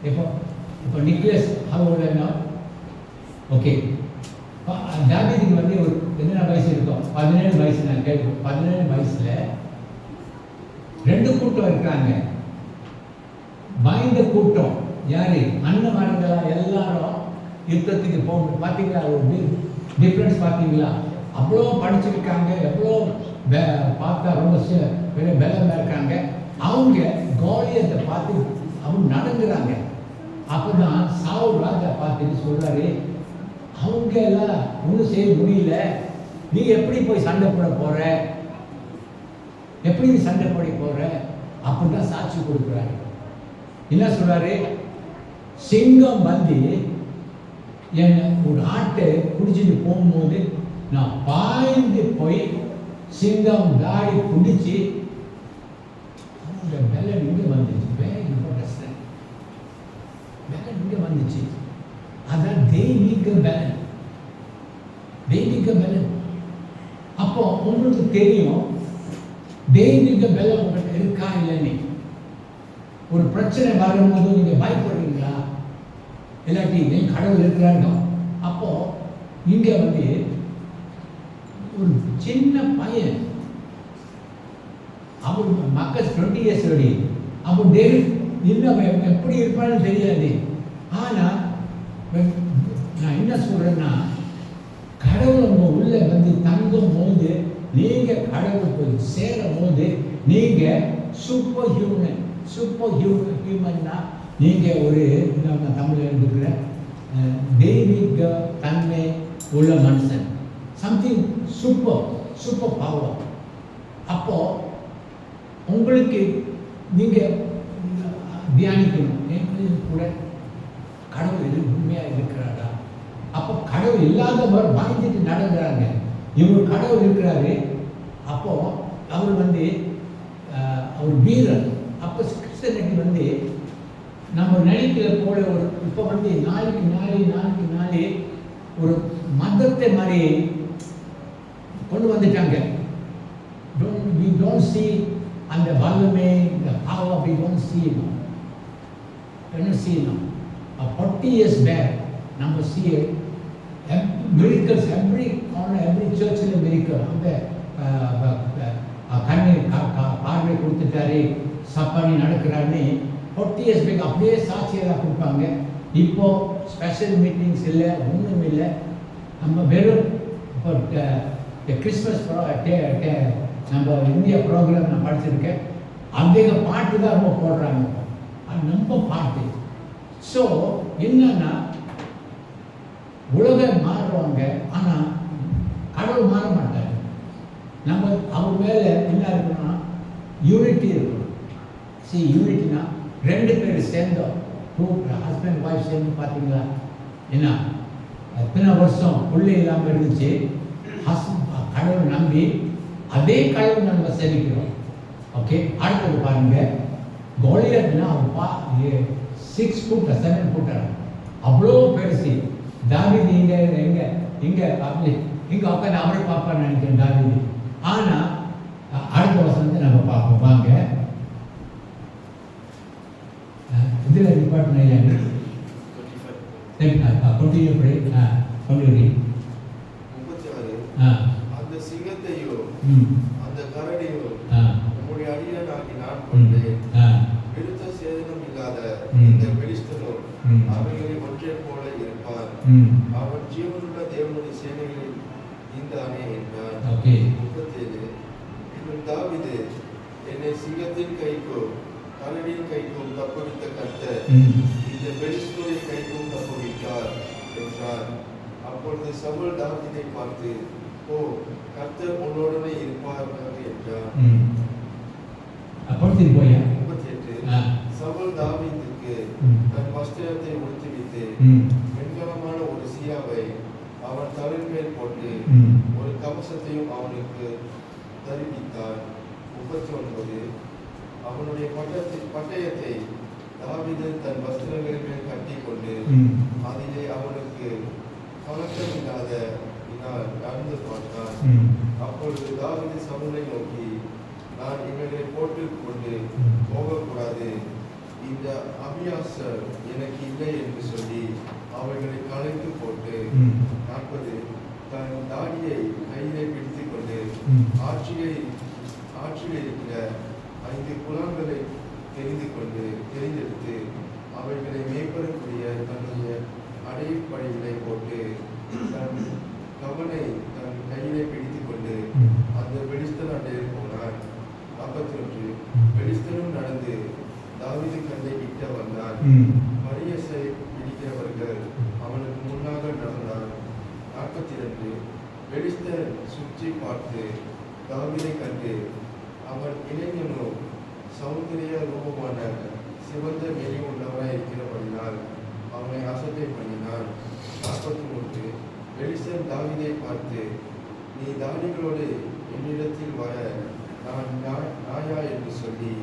இப்போ இப்போ நிக்லஸ் அவங்கள ஓகே தாவீதுக்கு வந்து ஒரு எத்தனை வயசு இருக்கும்? 17 வயசு. நான் கேட்கும் 17 வயசுல 2 கூட்டம் இருக்காங்க. பயந்த கூட்டம் யாரு அண்ணன்மார்களா எல்லாரும் யுத்தத்துக்கு போகணும். பார்த்தீங்களா ஒரு டிஃப்ரென்ஸ் பார்த்தீங்களா? அவ்வளோ படிச்சிருக்காங்க, எவ்வளோ பார்த்தா ரொம்ப பெரிய பலமாக இருக்காங்க. அவங்க கோலியத்தை பார்த்து அவங்க நடந்துறாங்க. அப்போ தான் சாவுல் ராஜா பார்த்துட்டு சொல்கிறாரு, அவங்க எல்லாம் ஒன்றும் செய்ய முடியல, நீ எப்படி போய் சண்டை போட போகிற, எப்படி நீ சண்டை போட போகிற அப்படின்னு தான் சாட்சி கொடுக்குறாரு. என்ன சொல்கிறாரு, சிங்கம் வந்து என்னை ஒரு ஆட்டை பிடிச்சிட்டு போகும்போது நான் பாய்ந்து போய் சிங்கம் தாடி பிடிச்சி அவங்க பெலன் இங்கே வந்துச்சு. பெலன் இங்கே வந்துச்சு. அதான் தெய்வீக பெலன், தெய்வீக பெலன். அப்போ உங்களுக்கு தெரியும் தெய்வீக பெலன் உங்களுக்கு இருக்கா இல்லைன்னு. ஒரு பிரச்சனை வரும்போது நீங்க பயப்படுறீங்களா? இல்லாட்டி என் கடவுள் இருக்கிறாங்க. அப்போ இங்க வந்து ஒரு சின்ன பையன், அவர் மக்கள் 20 years ஓடி, அப்போ டேவிட் இன்னும் எப்படி இருப்பான்னு தெரியாது. ஆனா நான் என்ன சொல்றேன்னா, கடவுள் உங்க உள்ள வந்து தங்கும் போது, நீங்க கடவுள் போய் சேரும் போது, நீங்க சூப்பர் ஹியூமன்னா நீங்க ஒரு தமிழ் இருக்கிற தெய்வீக தன்மை உள்ள மனுஷன், சம்திங் சூப்பர் பவர். அப்போ உங்களுக்கு நீங்க தியானிக்கணும், கூட கடவுள் உண்மையாக இருக்கிறாரா? அப்போ கடவுள் இல்லாதவர் பயந்துட்டு நடக்கிறாங்க, இவர் கடவுள் இருக்கிறாரு. அப்போ அவர் வந்து அவர் வீரர். அப்போ கிறிஸ்தனுக்கு வந்து நம்ம நினைக்கிற போல ஒரு இப்போ வந்து நாளைக்கு நாளே ஒரு மதத்தை மாதிரி கொண்டு வந்துட்டாங்க. we don't see அந்த வல்லமை, the power, we don't see it. We don't see it now. 40 years back, நம்ம see it. Miracles, every corner, every church in a miracle. அந்த கண்ணு பார்வை கொடுத்துட்டாரு, சப்பானி நடக்கிறான்னு 40 years back அப்படியே சாட்சியெல்லாம் கொடுப்பாங்க. இப்போ ஸ்பெஷல் மீட்டிங்ஸ் இல்லை, ஒன்றும் இல்லை. நம்ம வெறும் இப்போ கிறிஸ்மஸ் நம்ம இந்தியா ப்ரோக்ராம் நான் படிச்சிருக்கேன், அந்த பாட்டு தான் ரொம்ப போடுறாங்க. அது நம்ம பாட்டு. ஸோ என்னன்னா, உலகம் மாறுவாங்க, ஆனால் கடவுள் மாற மாட்டார். நம்ம அவர் மேலே என்ன இருக்கணும்னா யூனிட்டி இருக்கணும். யூனிட்டினா 2 பேர் சேர்ந்தோம், ஹஸ்பண்ட் ஒய்ஃப் சேர்ந்து. பார்த்தீங்களா என்ன எத்தனை வருஷம் பிள்ளை இல்லாமல் இருந்துச்சு, கடவுள் நம்பி அதே கடவுள் நம்ம சேவிக்கிறோம். ஓகே, அடுத்தது பாருங்க, கோலியத்னா 6 foot 7 foot அவ்வளோ பெருசு. தாவீது இங்க உட்காந்து அவரை பார்ப்பான்னு நினைக்கிறேன் தாவீது. ஆனா அடுத்த வசனத்தை நம்ம பார்ப்போம். வாங்க, இதுல டிபார்ட்மெண்ட் அந்த சிங்கத்தையோ அந்த கரடியோ உங்களுடைய அடியானாகி நான் கொண்டு விருத்த சேதனம் இல்லாத இந்த பெலிஸ்தனோ அவைகளை ஒற்றை போல இருப்பார். அவன் ஜீவனுள்ள தேவனுடைய சேனைகளில் இந்தானே என்றார். 37 இன்னும் தாவீது, என்னை சிங்கத்தின் கைக்கோ கரடியின் கைக்கும் தப்புவித்த கர்த்தர் இந்த பெலிஸ்தனுடைய கைக்கும் தப்புவித்தார் என்றார். அப்பொழுது சவுல் தாவீதை பார்த்து, ஓ, கர்த்தர் உன்னோடனே இருப்பார்கள் என்றார். 38 சவுல் தாவீதுக்கு தன் வஸ்திரத்தை உடுத்திவிட்டு வெண்கலமான ஒரு சியாவை அவன் தலையின் மேல் போட்டு ஒரு கவசத்தையும் அவனுக்கு தருவித்தார். 39 அவனுடைய பட்டயத்தை தாவீது தன் வஸ்திரங்களின் மேல் கட்டி கொண்டு அதிலே அவனுக்கு பழக்கமில்லாத நடந்து பார்த்தான். அப்பொழுது தாவீது சவுலை நோக்கி, நான் இவர்களை போட்டுக் கொண்டு போகக்கூடாது, இந்த அபியாசர் எனக்கு இல்லை என்று சொல்லி அவர்களை கலைத்து போட்டு 40 தன் தாடியை கையிலே பிடித்துக் கொண்டு ஆற்றிலே இருக்கிற 5 குளங்களை தெரிந்தெடுத்து அவைகளை மேய்ப்பதற்குரிய தன்னுடைய அடிப்படைகளை போட்டு தன் கவனை தன் கையிலே பிடித்துக் கொண்டு அந்த பெலிஸ்தன் அண்டையில் போனார். 41 பெலிஸ்தனும் நடந்து தாவீது கண்டை கிட்ட வந்தார். மரியசை பிடிக்கிறவர்கள் அவனுக்கு முன்னாக நடந்தார். 42 பெலிஸ்தன் சுற்றி பார்த்து தாவீதை கண்டு அவன் இளைஞனோ சௌந்தரிய ரூபமான சிவந்த வெளி உள்ளவராய் இருக்கிறபடினால் அவனை அசட்டை பண்ணினான். 43 பெலிஸ்தன் தாவீதை பார்த்து, நீ தானிகளோடு என்னிடத்தில் வர நான் நாயா என்று சொல்லி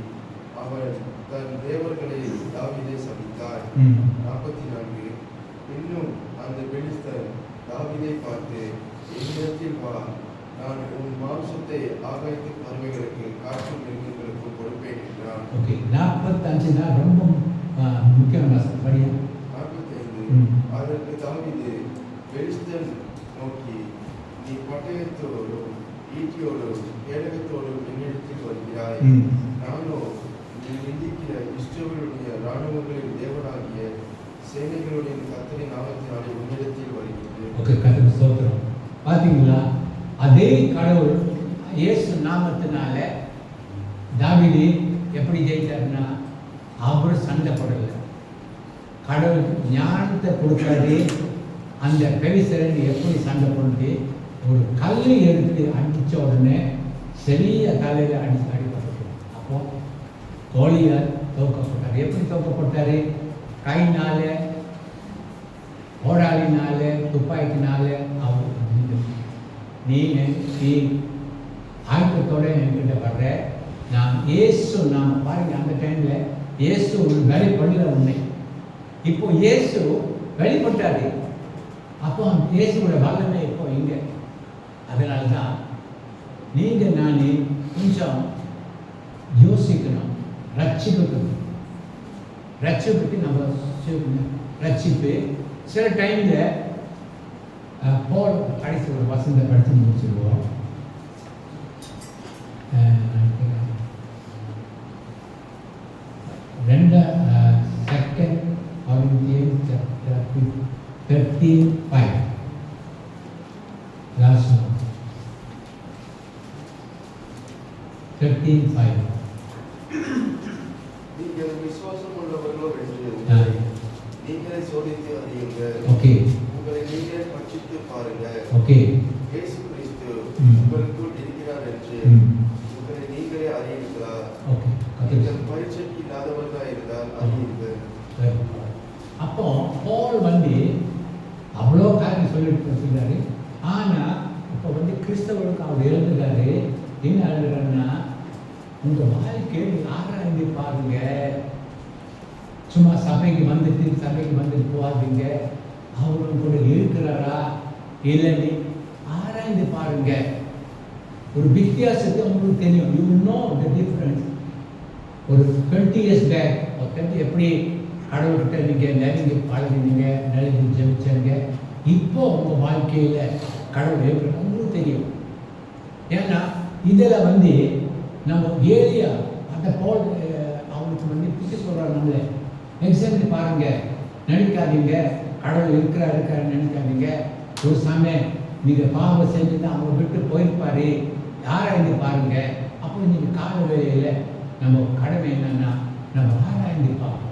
அவன் தன் தேவர்களை தாவீதை சபித்தார். 44 இன்னும் அந்த பெலிஸ்தன் தாவீதை பார்த்து, என்னிடத்தில் வா, நான் உன் மாம்சத்தை ஆகாயத்து பறவைகளுக்கு காற்று மிருகங்களுக்கு கொடுப்பேன் என்றான். ஓகே, 45 தான் ரொம்ப முக்கியமான படியா. 45 அதற்கு தாவீது பெலிஸ்தன் நோக்கி, நீ பட்டயத்தோடும் ஈட்டியோடும் கேடகத்தோடும் என்னிடத்தில் வருகிறாய். நானோ நீ நிந்திக்கிற இஸ்ரவேலுடைய இராணுவங்களின் தேவனாகிய சேனைகளுடைய கர்த்தரின் நாமத்தினாலே உன்னிடத்தில் வருகிறேன். ஓகே, கர்த்தருக்கு ஸ்தோத்திரம். பார்த்தீங்களா, அதே கடவுள் இயேசு நாமத்தினால தாவீது எப்படி ஜெயித்தார்னா, அவர் சண்டை போடல. கடவுள் ஞானத்தை கொடுக்காது. அந்த பெலிஸ்தன் எப்படி சண்டை போட்டு ஒரு கல் எடுத்து அடித்த உடனே சரியா தலையில் அடிபட்டு, அப்போ கோழியால் தோக்கப்பட்டார். எப்படி தோக்கப்பட்டார்? கைனால, ஓடாளினால, துப்பாக்கினால. அவர் நீ ஆயத்தத்தோட என்கிட்ட வர்ற, நான் இயேசு நாம பாருங்க, அந்த டைம்ல இயேசு வெளிப்படல உன்னை. இப்போ இயேசு வெளிப்பட்டாரு. அப்போ இயேசுவோட வல்லமை இப்போ இங்க. அதனால தான் நீங்க நான் கொஞ்சம் யோசிக்கணும். ரட்சிப்புக்கு நம்ம ரட்சிப்பு சில டைம்ல போல் கடைசி ஒரு வசந்த படித்து முடிச்சிருவோம். Second Corinthians chapter 13:5 last one 13:5 நீங்கள் விசுவாசம் உள்ளவர்களோ என்று நீங்களே சோதித்து அறியுங்கள். ஓகே, உங்களை நீங்களே பட்சித்து பாருங்கள். ஓகே, இயேசு கிறிஸ்து உங்களுக்குள் இருக்கிறார் என்று உங்களை நீங்களே அறியுங்களா? ஓகே, நீங்கள் பரிச்சைக்கு இல்லாதவர்களாக இருந்தால் அறியுங்கள். அப்போ போல் அவ்வளோ காரியம் சொல்லிட்டு சொல்றாரு. ஆனால் இப்போ கிறிஸ்தவர்களுக்கு அவர் எழுதுறாரு. என்ன எழுதுறாருன்னா, உங்கள் வாழ்க்கையை ஆராய்ந்து பாருங்க. சும்மா சபைக்கு வந்துட்டு போகாதீங்க. அவரும் கூட இருக்கிறாரா இல்லைன்னு ஆராய்ந்து பாருங்க. ஒரு வித்தியாசத்தை உங்களுக்கு தெரியும். You know the difference. ஒரு 20 years பேக் எப்படி கடவுள்கிட்ட நீங்கள் நெருங்கி பழகினீங்க, நெருங்கி ஜெபிச்சீங்க. இப்போ உங்கள் வாழ்க்கையில் கடவுள் எப்படி உங்களுக்கு தெரியும். ஏன்னா இதில் நம்ம ஏரியா அந்த போல் அவனுக்கு பிடிச்சி சொல்கிறார். நம்மளை எக்ஸாம்பிள் பாருங்கள், நினைக்காதீங்க கடவுள் இருக்காருன்னு நினைக்காதீங்க. ஒரு சமயம் நீங்கள் பாவம் செஞ்சு தான் அவங்க விட்டு போயிருப்பாரு. ஆராய்ந்து பாருங்க. அப்போ நீங்கள் கால வேலையில் நம்ம கடமை என்னன்னா, நம்ம ஆராய்ந்து பார்ப்போம்.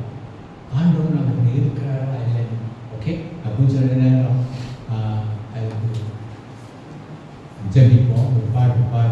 ஆண்டவன் நமக்கு இருக்கிறாரா இல்லை. ஓகே, அப்படின்னு சொல்ல நேரம் ஜெபிப்போம். ஒரு பாட்டு பாடி